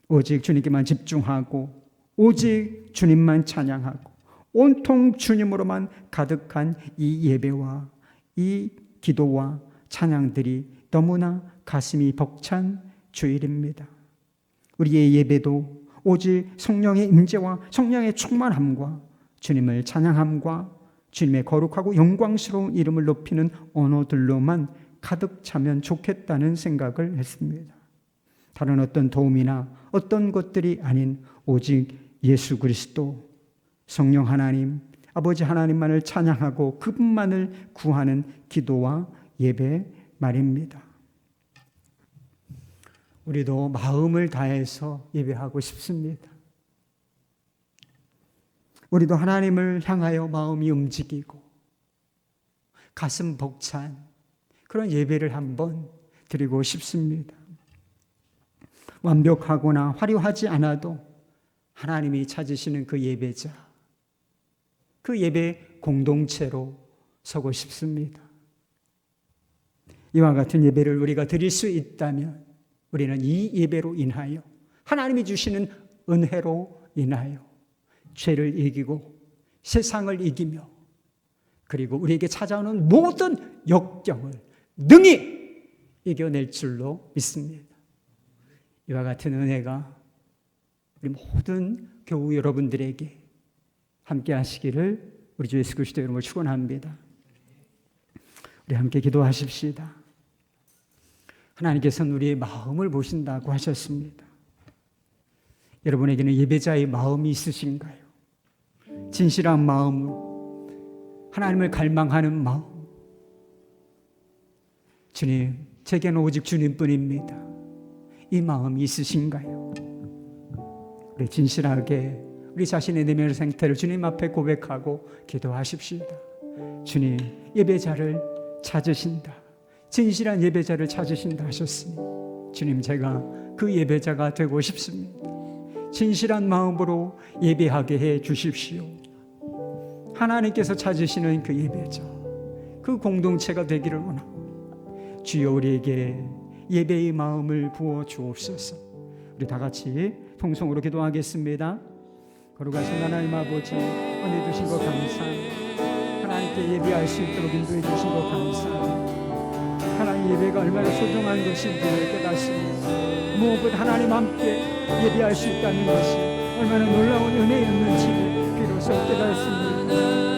오직 주님께만 집중하고 오직 주님만 찬양하고 온통 주님으로만 가득한 이 예배와 이 기도와 찬양들이 너무나 가슴이 벅찬 주일입니다. 우리의 예배도 오직 성령의 임재와 성령의 충만함과 주님을 찬양함과 주님의 거룩하고 영광스러운 이름을 높이는 언어들로만 가득 차면 좋겠다는 생각을 했습니다. 다른 어떤 도움이나 어떤 것들이 아닌 오직 예수 그리스도, 성령 하나님, 아버지 하나님만을 찬양하고 그분만을 구하는 기도와 예배 말입니다. 우리도 마음을 다해서 예배하고 싶습니다. 우리도 하나님을 향하여 마음이 움직이고 가슴 벅찬 그런 예배를 한번 드리고 싶습니다. 완벽하거나 화려하지 않아도 하나님이 찾으시는 그 예배자, 그 예배 공동체로 서고 싶습니다. 이와 같은 예배를 우리가 드릴 수 있다면 우리는 이 예배로 인하여 하나님이 주시는 은혜로 인하여 죄를 이기고 세상을 이기며 그리고 우리에게 찾아오는 모든 역경을 능히 이겨낼 줄로 믿습니다. 이와 같은 은혜가 우리 모든 교우 여러분들에게 함께 하시기를 우리 주 예수 그리스도 이름으로 축원합니다. 우리 함께 기도하십시다. 하나님께서는 우리의 마음을 보신다고 하셨습니다. 여러분에게는 예배자의 마음이 있으신가요? 진실한 마음, 하나님을 갈망하는 마음. 주님, 제게는 오직 주님뿐입니다. 이 마음이 있으신가요? 우리 진실하게 우리 자신의 내면의 상태를 주님 앞에 고백하고 기도하십시다. 주님, 예배자를 찾으신다. 진실한 예배자를 찾으신다 하셨으니 주님, 제가 그 예배자가 되고 싶습니다. 진실한 마음으로 예배하게 해 주십시오. 하나님께서 찾으시는 그 예배자, 그 공동체가 되기를 원하고 주여 우리에게 예배의 마음을 부어 주옵소서. 우리 다 같이 통성으로 기도하겠습니다. 거룩하신 하나님 아버지, 은혜 주신 것 감사합니다. 하나님께 예배할 수 있도록 인도해 주신 것 감사합니다. 하나님 예배가 얼마나 소중한 것인지를 깨닫습니다. 무엇보다 하나님 함께 예배할 수 있다는 것이 얼마나 놀라운 은혜였는지를 비로소 깨닫습니다.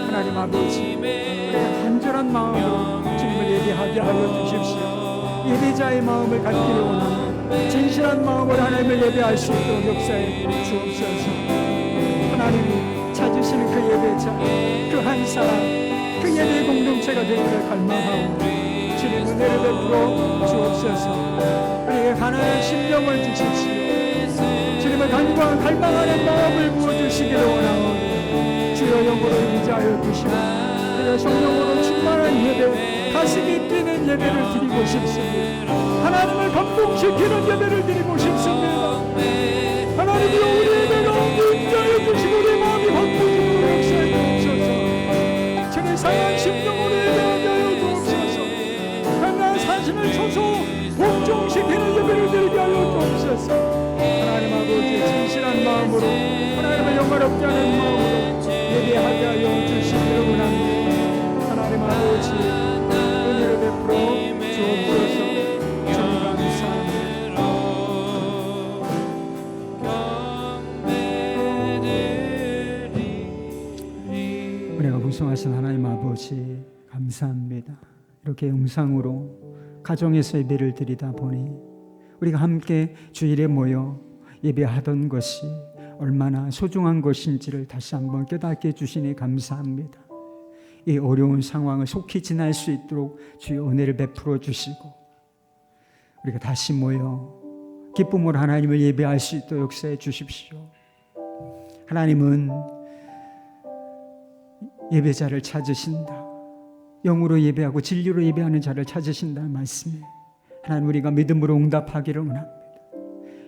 하나님 아버지, 우리가 간절한 마음으로 주님을 예배하게 하여 주십시오. 예배자의 마음을 갖기를 원합니다. 진실한 마음으로 하나님을 예배할 수 있도록 역사해 주옵소서. 하나님이 찾으시는 그 예배자, 그 한 사람, 그 예배 공동체가 되기를 갈망하오. 주님 은혜를 베풀어 주옵소서. 우리에게 가난한 심령을 주십시오. 주님을 갈망하는 마음을 부어주시기를 원하오니 주여 영으로 임재하여 주시고 주여 성령으로 충만한 예배, 가슴이 뛰는 예배를 드리고 싶습니다. 하나님을 감동시키는 예배를 드리고 싶습니다. 하나님이여 우리 예배가 임재하여 주시고 우리 마음이 바꾸시고 역사해 주옵소서. 주님 상한 심령으로 예배하게 하여 주옵소서. 강한 사심을 쳐서 복종시키는 예배를 드리게 하여 주옵소서. 하나님 아버지 진실한 마음으로 하나님을 영화롭게 하는 마음으로 예배하게 하여 주시기를 원합니다. 하나님 아버지 은혜를 베풀어 주옵소서. 주님 감사합니다. 은혜가 풍성하신 하나님 아버지 감사합니다. 이렇게 영상으로 가정에서 예배를 드리다 보니 우리가 함께 주일에 모여 예배하던 것이 얼마나 소중한 것인지를 다시 한번 깨닫게 해주시니 감사합니다. 이 어려운 상황을 속히 지날 수 있도록 주의 은혜를 베풀어 주시고 우리가 다시 모여 기쁨으로 하나님을 예배할 수 있도록 역사해 주십시오. 하나님은 예배자를 찾으신다. 영으로 예배하고 진리로 예배하는 자를 찾으신다는 말씀에 하나님 우리가 믿음으로 응답하기를 원합니다.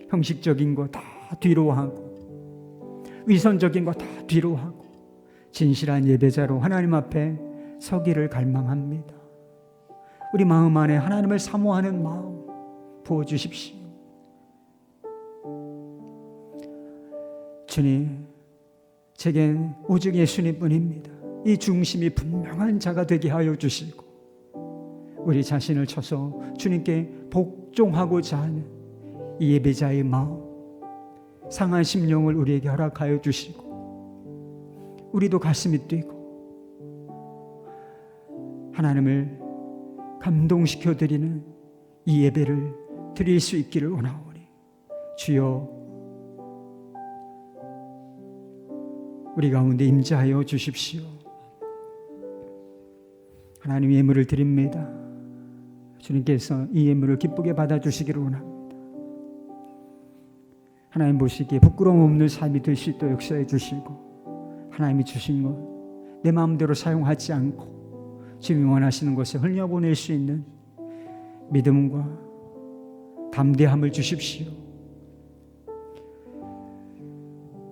형식적인 거 다 뒤로 하고 위선적인 거 다 뒤로 하고 진실한 예배자로 하나님 앞에 서기를 갈망합니다. 우리 마음 안에 하나님을 사모하는 마음 부어주십시오. 주님, 제겐 오직 예수님뿐입니다. 이 중심이 분명한 자가 되게 하여 주시고 우리 자신을 쳐서 주님께 복종하고자 하는 이 예배자의 마음, 상한 심령을 우리에게 허락하여 주시고 우리도 가슴이 뛰고 하나님을 감동시켜 드리는 이 예배를 드릴 수 있기를 원하오니 주여 우리 가운데 임재하여 주십시오. 하나님 예물을 드립니다. 주님께서 이 예물을 기쁘게 받아주시기를 원합니다. 하나님 보시기에 부끄러움 없는 삶이 될 수 있도록 역사해 주시고 하나님이 주신 것 내 마음대로 사용하지 않고 주님이 원하시는 것에 흘려보낼 수 있는 믿음과 담대함을 주십시오.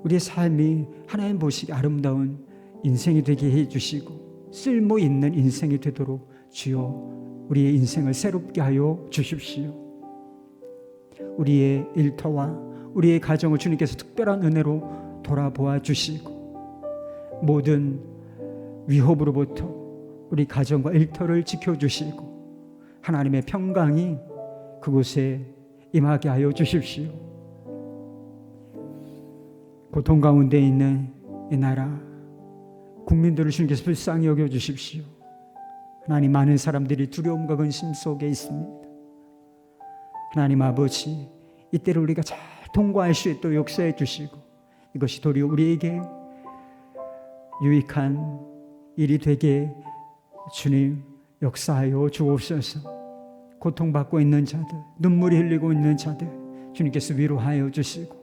우리의 삶이 하나님 보시기에 아름다운 인생이 되게 해주시고 쓸모 있는 인생이 되도록 주여 우리의 인생을 새롭게 하여 주십시오. 우리의 일터와 우리의 가정을 주님께서 특별한 은혜로 돌아보아 주시고 모든 위협으로부터 우리 가정과 일터를 지켜주시고 하나님의 평강이 그곳에 임하게 하여 주십시오. 고통 가운데 있는 이 나라 국민들을 주님께서 불쌍히 여겨주십시오. 하나님 많은 사람들이 두려움과 근심 속에 있습니다. 하나님 아버지 이때를 우리가 잘 통과할 수 있도록 역사해 주시고 이것이 도리어 우리에게 유익한 일이 되게 주님 역사하여 주옵소서. 고통받고 있는 자들, 눈물이 흘리고 있는 자들 주님께서 위로하여 주시고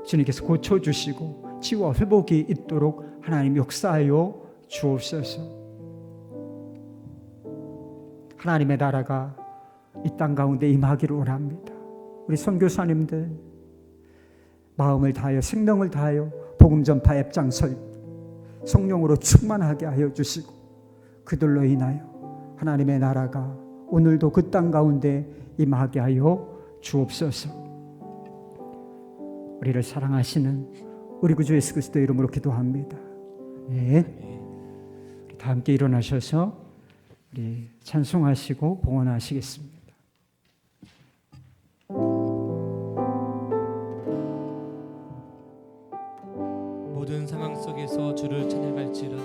주님께서 고쳐주시고 치유와 회복이 있도록 하나님 역사하여 주옵소서. 하나님의 나라가 이 땅 가운데 임하기를 원합니다. 우리 선교사님들 마음을 다하여 생명을 다하여 복음 전파에 앞장설 성령으로 충만하게 하여 주시고 그들로 인하여 하나님의 나라가 오늘도 그 땅 가운데 임하게 하여 주옵소서. 우리를 사랑하시는 우리 구주 예수 그리스도의 이름으로 기도합니다. 네. 다 함께 일어나셔서 우리 찬송하시고 봉헌하시겠습니다. 모든 상황 속에서 주를 찬양할지라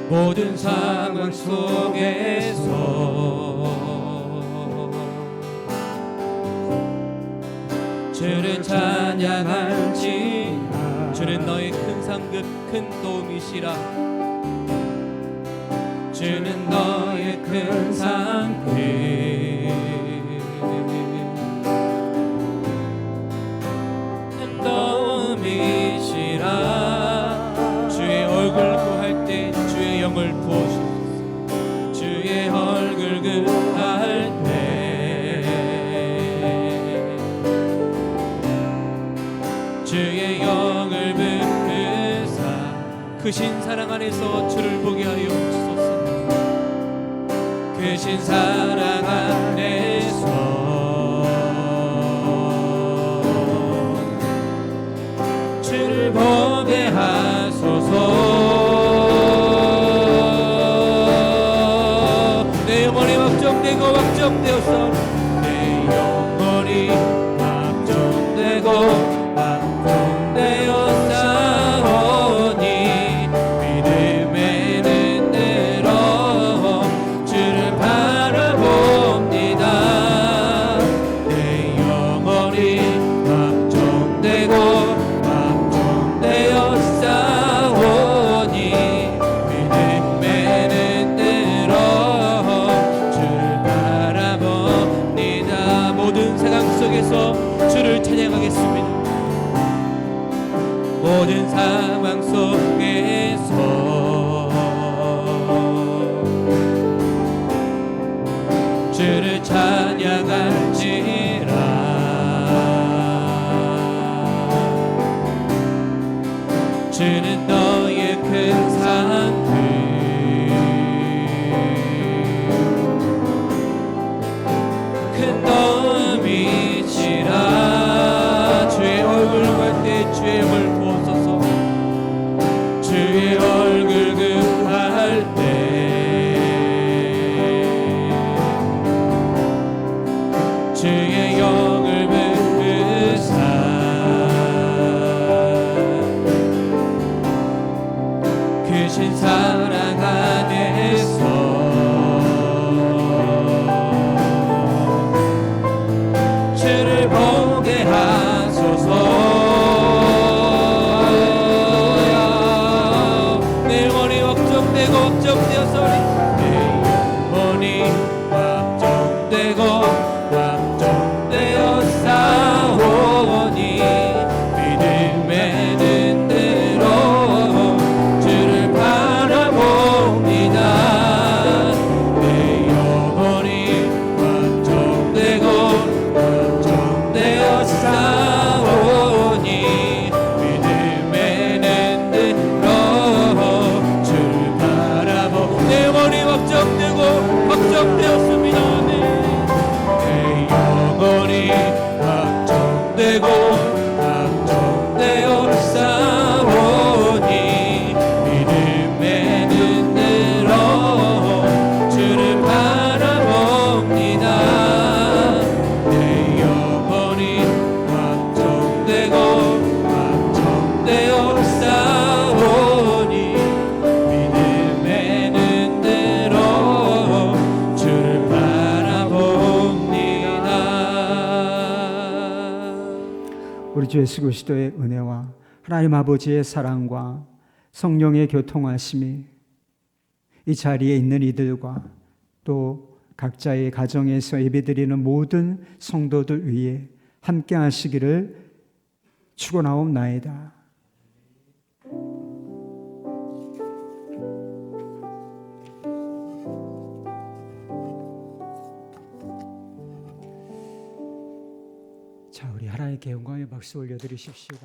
모든 상황 속에서 주를 찬양할지 주는 너의 큰 상급 큰 도움이시라 주는 너의 큰 상급 큰 도움이시라 주의 얼굴 구할 때 주의 영을 부어주소서 주의 얼굴 구할 때 주의 영을 부으사 크신 사랑 안에서 주를 보게 하여 주소서 크신 사랑 안에서 주를 보게 하소서 내 영혼이 확정되고 확정되었어 내 영혼이 확정되고 주를 찬양하겠습니다. 모든 상황 속에서 주를 찬양할지라 주는 너의 큰 상급 큰 도움이시라 주의 얼굴 구할 때 주의 영을 부어소서 주의 얼굴 구할 때 주의 영을 부으사 크신 사랑 안에서 주를 보게 하소서 내 영혼이 확정되고 확정되었으니 내 영혼이 확정되고 확정되었사오니 믿음의 눈으로 주를 바라봅니다 내 영혼이 확정되고 되었사오니 믿음의 눈으로 주를 바라보 내 영혼이 확정되고 확정되었습니다 내 영혼이 확정되고 확정되었사오니 믿음의 눈으로 주를 바라봅니다 내 영혼이 확정되고 확정되었사오니 믿음의 눈으로 주를 바라봅니다. 우리 주 예수 그리스도의 은혜와 하나님 아버지의 사랑과 성령의 교통하심이 이 자리에 있는 이들과 또 각자의 가정에서 예배드리는 모든 성도들 위해 함께 하시기를 축원하옵나이다. 자, 우리 하나님께 영광의 박수 올려드리십시오.